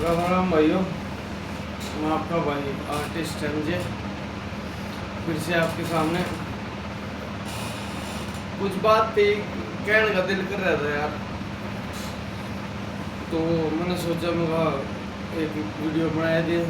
राम राम भाइयों, मैं आपका भाई आर्टिस्ट एमजे फिर से आपके सामने कुछ बात थी कहने का दिल कर रहा था यार। तो मैंने सोचा मैं एक वीडियो बनाया दिया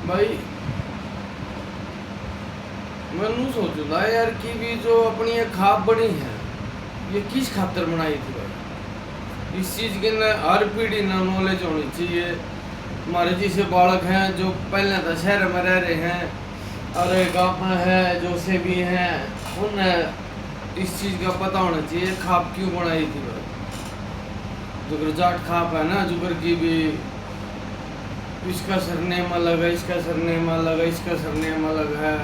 भाई। मैं सोचूंगा यार कि भी जो अपनी ये खाप बनी है ये किस खातर बनाई थी भाई। इस चीज़ के ना हर पीढ़ी ना नॉलेज होनी चाहिए। हमारे जैसे बालक हैं जो पहले तो शहर में रह रहे हैं और गाँव में है जो से भी हैं उन्हें इस चीज़ का पता होना चाहिए खाप क्यों बनाई थी भाई। जुगर जाट खाप है ना, जुगर की भी इसका सरनेम अलग है, इसका सरनेम अलग है, इसका सरनेम अलग है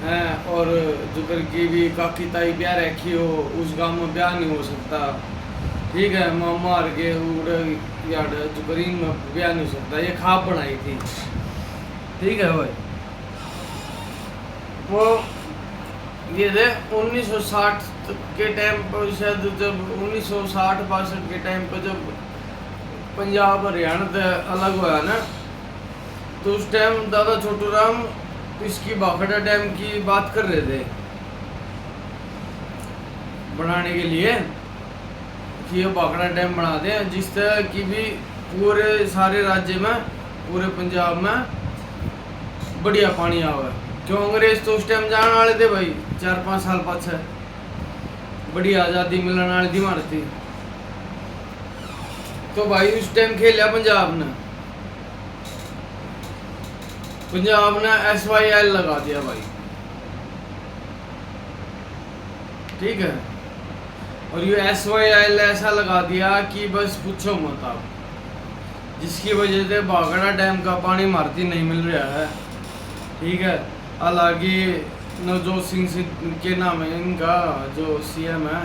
हैं। और जुगर की भी काकी ताई ब्याह रखी हो उस गांव में ब्याह नहीं हो सकता, ठीक है। मार के यार जुगरीन में ब्याह नहीं हो सकता, ये खाप बनाई थी, ठीक है भाई। वो ये थे 1960 के टाइम पर, शायद जब 1960-62 के टाइम पर जब पंजाब हरियाणा अलग हुआ ना, तो उस टाइम दादा छोटू राम इसकी भाखड़ा डैम की बात कर रहे थे बनाने के लिए कि ये भाखड़ा डैम बना दें जिस तरह की भी पूरे सारे राज्य में पूरे पंजाब में बढ़िया पानी आवे। क्यों अंग्रेज तो उस टाइम जाने वाले थे भाई, 4-5 साल पाछे बढ़िया आज़ादी मिलने वाली थी मारती। तो भाई उस टाइम खेलिया पंजाब ने SYL लगा दिया भाई, ठीक है। और ये SYL ऐसा लगा दिया कि बस पूछो मत आप, जिसकी वजह से भाखड़ा डैम का पानी मारती नहीं मिल रहा है, ठीक है। हालांकि नवजोत सिंह के नाम है इनका जो CM है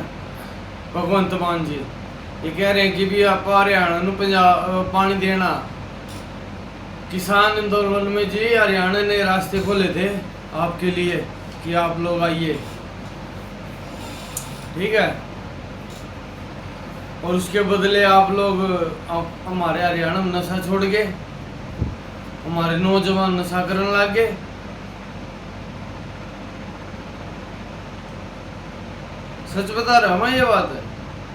भगवंत मान जी, ये कह रहे हैं कि भी आप हरियाणा में पंजाब पानी देना। किसान आंदोलन में जी हरियाणा ने रास्ते खोले थे आपके लिए कि आप लोग आइए, ठीक है। और उसके बदले आप लोग हमारे हरियाणा में नशा छोड़ के हमारे नौजवान नशा करने लग गए। सच बता रहा हूँ मैं ये बात है।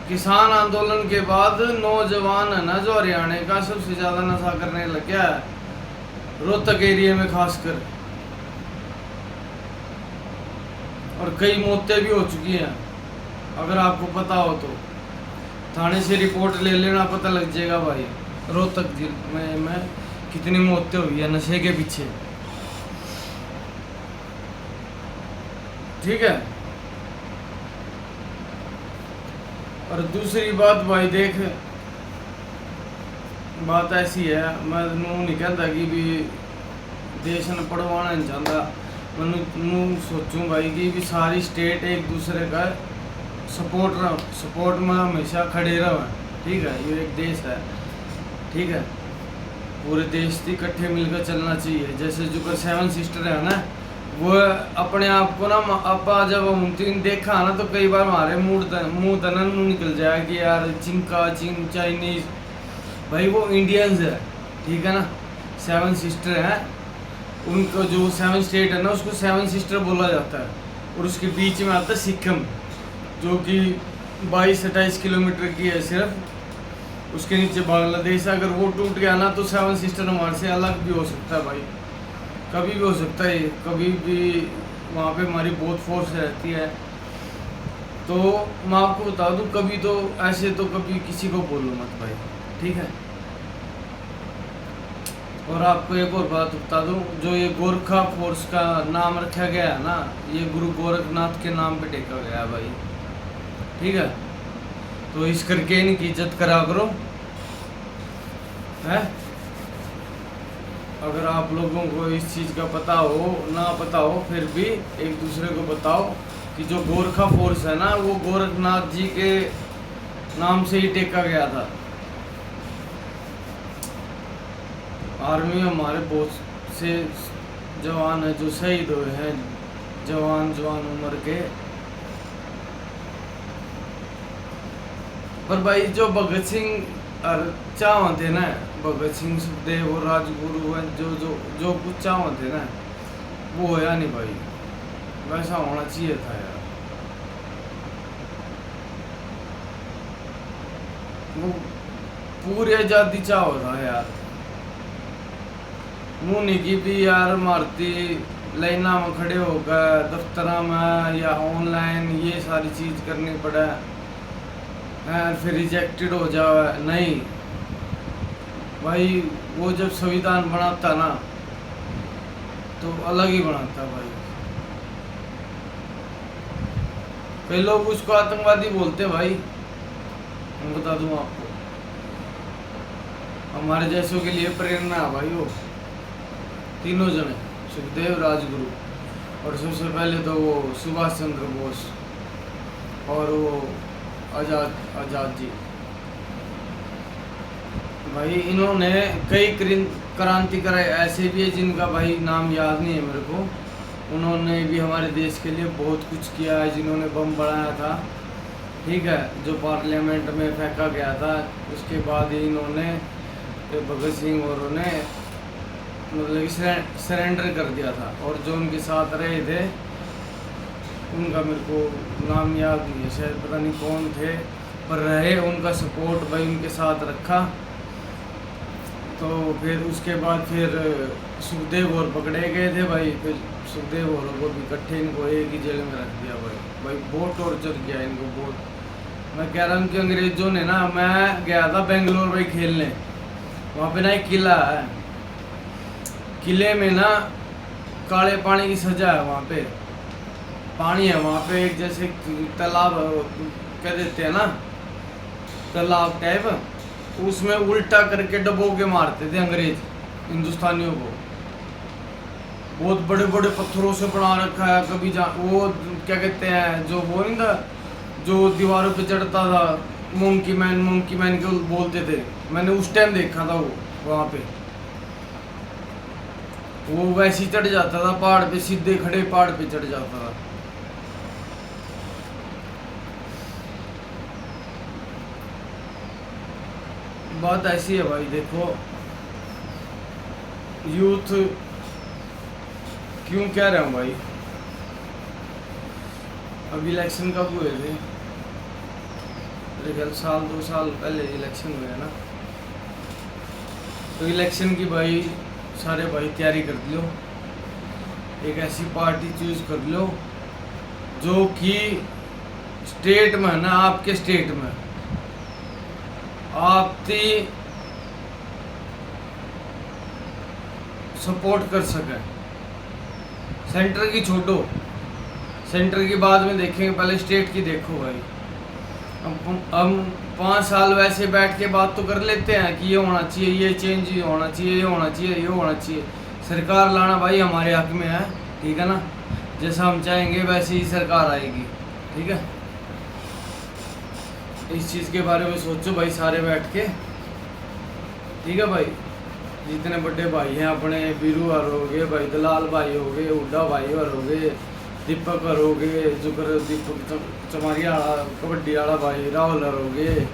किसान आंदोलन के बाद नौजवान है ना जो हरियाणा का सबसे ज्यादा नशा करने लग गया है, रोहतक एरिया में खासकर। और कई मौतें भी हो चुकी हैं, अगर आपको पता हो तो थाने से रिपोर्ट ले लेना, पता लग जाएगा भाई रोहतक जिले में कितनी मौतें हुई है नशे के पीछे, ठीक है। और दूसरी बात भाई देख, बात ऐसी है, मैं नहीं कहता कि भी देश ने पढ़वाना नहीं चाहता। मैं सोचूं भाई कि भी सारी स्टेट एक दूसरे का सपोर्ट में हमेशा खड़े रहो, ठीक है। ये एक देश है, ठीक है। पूरे देश की इकट्ठे मिलकर चलना चाहिए। जैसे जो 7 सिस्टर है ना, वो अपने आप को ना अपा जब हम देखा ना तो कई बार हमारे मुंह तनन निकल जाए कि यार चीन चाइनीज, भाई वो इंडियंस है, ठीक है ना। 7 सिस्टर हैं, उनको जो 7 स्टेट है ना उसको 7 सिस्टर बोला जाता है। और उसके बीच में आता है सिक्किम जो कि 22-28 किलोमीटर की है सिर्फ। उसके नीचे बांग्लादेश है। अगर वो टूट गया ना तो 7 सिस्टर हमारे से अलग भी हो सकता है भाई, कभी भी हो सकता है, कभी भी वहाँ पे हमारी बहुत फोर्स रहती है। तो मैं आपको बता दूँ, कभी तो ऐसे तो कभी किसी को बोलो मत भाई, ठीक है। और आपको एक और बात बता दूँ, जो ये गोरखा फोर्स का नाम रखा गया है ना, ये गुरु गोरखनाथ के नाम पे टेका गया है भाई, ठीक है। तो इस करके इनकी इज्जत करा करो, है। अगर आप लोगों को इस चीज़ का पता हो ना पता हो फिर भी एक दूसरे को बताओ कि जो गोरखा फोर्स है ना वो गोरखनाथ जी के नाम से ही टेका गया था। आर्मी में हमारे बहुत से जवान हैं जो शहीद हुए हैं, जवान उम्र के। पर भाई जो भगत सिंह और चाव थे ना भगत सिंह सुखदेव और राजगुरु जो जो जो कुछ चाव थे ना वो होया नहीं भाई, वैसा होना चाहिए था यार। वो पूरी आजादी चाहो था यार। मुनि की भी यार मारती लाइना में खड़े होकर दफ्तर में या ऑनलाइन ये सारी चीज करनी पड़े, फिर रिजेक्टेड हो जाए। नहीं भाई, वो जब संविधान बनाता ना तो अलग ही बनाता भाई। कई लोग उसको आतंकवादी बोलते भाई, मैं बता दूं आपको, हमारे जैसों के लिए प्रेरणा है भाई वो तीनों जने, सुखदेव, राजगुरु और सबसे पहले तो वो सुभाष चंद्र बोस और वो आजाद जी। भाई इन्होंने कई क्रांति कराए, ऐसे भी है जिनका भाई नाम याद नहीं है मेरे को। उन्होंने भी हमारे देश के लिए बहुत कुछ किया है, जिन्होंने बम बनाया था, ठीक है, जो पार्लियामेंट में फेंका गया था। उसके बाद ही इन्होंने भगत सिंह और उन्हें मतलब सरेंडर कर दिया था, और जो उनके साथ रहे थे उनका मेरे को नाम याद नहीं है, शायद पता नहीं कौन थे, पर रहे, उनका सपोर्ट भाई उनके साथ रखा। तो फिर उसके बाद फिर सुखदेव और पकड़े गए थे भाई, फिर सुखदेव और को भी इकट्ठे इनको एक ही जेल में रख दिया भाई बहुत टॉर्चर किया इनको बहुत। मैं कह रहा हूँ कि अंग्रेजों ने ना, मैं गया था बेंगलोर भाई खेलने, वहाँ पे ना एक किला है, किले में ना काले पानी की सजा है, वहाँ पे पानी है, वहाँ पे एक जैसे तालाब कह देते हैं ना, तालाब टाइप, उसमें उल्टा करके डबो के मारते थे अंग्रेज हिंदुस्तानियों को। बहुत बड़े बड़े पत्थरों से बना रखा है। कभी वो क्या कहते हैं जो वो नहीं था जो दीवारों पे चढ़ता था, मोंकी मैन के बोलते थे, मैंने उस टाइम देखा था वो वहाँ पे। वो वैसे ही चढ़ जाता था पहाड़ पे, सीधे खड़े पहाड़ पे चढ़ जाता था। बात ऐसी है भाई, देखो यूथ क्यों कह रहा हूँ भाई, अभी इलेक्शन कब हुए थे, मेरे ख्याल साल 2 साल पहले इलेक्शन हुए है ना। तो इलेक्शन की भाई सारे भाई तैयारी कर लो, एक ऐसी पार्टी चूज कर लो जो कि स्टेट में है ना, आपके स्टेट में आपकी सपोर्ट कर सके। सेंटर की छोड़ो, सेंटर की बाद में देखेंगे, पहले स्टेट की देखो भाई। हम 5 साल वैसे बैठ के बात तो कर लेते हैं कि ये होना चाहिए, ये चेंज ये होना चाहिए, ये होना चाहिए, ये होना चाहिए। सरकार लाना भाई हमारे हक में है, ठीक है ना, जैसा हम चाहेंगे वैसे ही सरकार आएगी, ठीक है। इस चीज़ के बारे में सोचो भाई सारे बैठ के, ठीक है भाई। जितने बड़े भाई हैं अपने, बीरू हर हो गए भाई, दलाल भाई हो गए, हुड्डा भाई हर हो गए, दीपक हर हो गए, जुकर दीपक चमारिया वाला कबड्डी वाला भाई, राहुल हर हो गए,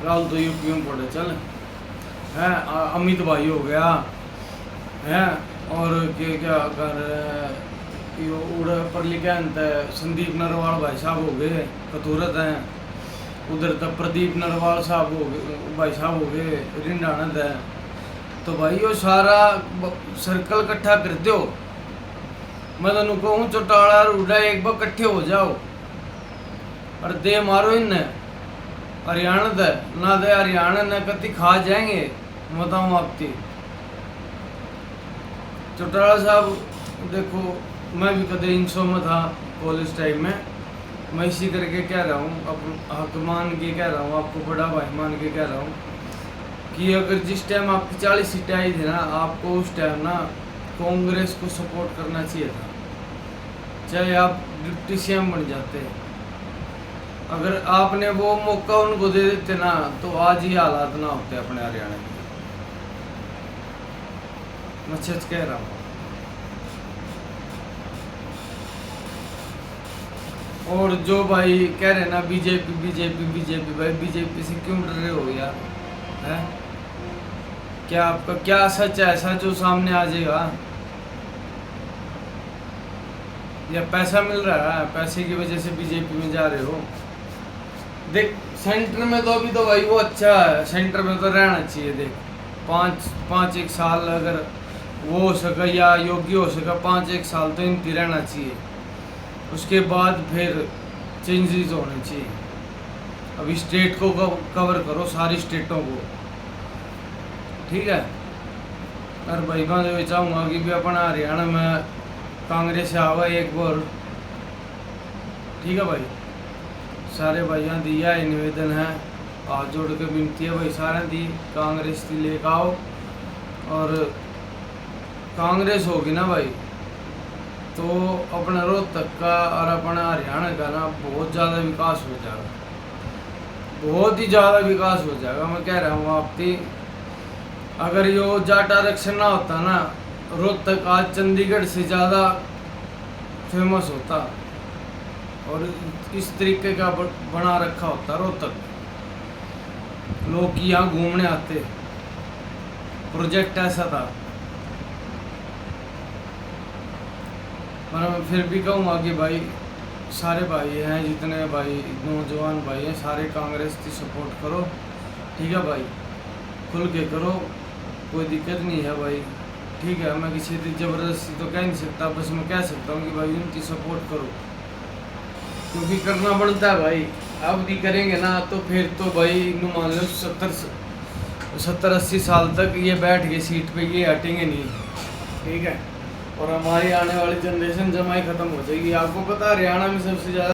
राहुल तो यूपी में पड़े चल है, अमित भाई हो गया है, और क्या कर उड़ पर लिखा संदीप नरवाल भाई साहब हो गए, कतूरत हैं। उधर तक प्रदीप नरवाल साहब हो गए, भाई साहब हो गए, रिंडानंद है। तो भाई वो सारा सर्कल इकट्ठा कर दो, मैं तेन कहूँ चौटाला रूडा एक बार इकट्ठे हो जाओ और दे मारो इन्हें। हरियाणा दे ना दे, हरियाणा ने कति खा जाएंगे बताऊँ आपकी। चौटाला साहब देखो, मैं भी कदे इंसो में था कॉलेज टाइम में, मैं इसी करके कह रहा हूँ, अब हक मान के कह रहा हूँ, आपको बड़ा भाई मान के कह रहा हूँ कि अगर जिस टाइम आपकी 40 सीटें आई थी ना, आपको उस टाइम ना कांग्रेस को सपोर्ट करना चाहिए था, चाहे आप डिप्टी सीएम बन जाते। अगर आपने वो मौका उनको दे देते ना, तो आज ही हालात ना होते अपने हरियाणा के। मैं सच कह रहा हूँ। और जो भाई कह रहे ना बीजेपी बीजेपी बीजेपी, भाई बीजेपी से क्यों डर रहे हो यार? है? क्या आपका क्या सच है ऐसा जो सामने आ जाएगा? या पैसा मिल रहा है, पैसे की वजह से बीजेपी में जा रहे हो? देख सेंटर में तो अभी तो भाई वो अच्छा है, सेंटर में तो रहना चाहिए। देख पाँच एक साल अगर वो हो सके या योग्य हो सके, 5 एक साल तो इनकी रहना चाहिए। उसके बाद फिर चेंजेस होने चाहिए। अभी स्टेट को कवर करो, सारी स्टेटों को, ठीक है। और भाई मैं तो चाहूँगा कि भी अपना हरियाणा में कांग्रेस आवा एक बार, ठीक है भाई। सारे भाइयों दिया है निवेदन है, हाथ जोड़ के विनती है भाई सारे दी कांग्रेस की लेकर आओ। और कांग्रेस होगी ना भाई तो अपना रोहतक का और अपना हरियाणा का ना बहुत ज़्यादा विकास हो जाएगा, बहुत ही ज़्यादा विकास हो जाएगा। मैं कह रहा हूँ आपकी, अगर यो जाट आरक्षण ना होता ना, रोहतक आज चंडीगढ़ से ज़्यादा फेमस होता और इस तरीके का बना रखा होता रोहतक, लोग यहाँ घूमने आते, प्रोजेक्ट ऐसा था। पर मैं फिर भी कहूँगा कि भाई सारे भाई हैं, जितने भाई नौजवान भाई हैं, सारे कांग्रेस की सपोर्ट करो, ठीक है भाई। खुल के करो, कोई दिक्कत नहीं है भाई, ठीक है। मैं किसी की ज़बरदस्ती तो कह नहीं सकता, बस मैं कह सकता हूँ कि भाई उनकी सपोर्ट करो, क्योंकि करना पड़ता है भाई। अब नहीं करेंगे ना तो फिर तो भाई मान लो 70-80 साल तक ये बैठ गए सीट पे, ये हटेंगे नहीं, ठीक है। और हमारी आने वाली जनरेशन जमाई ख़त्म हो जाएगी। आपको पता है हरियाणा में सबसे ज़्यादा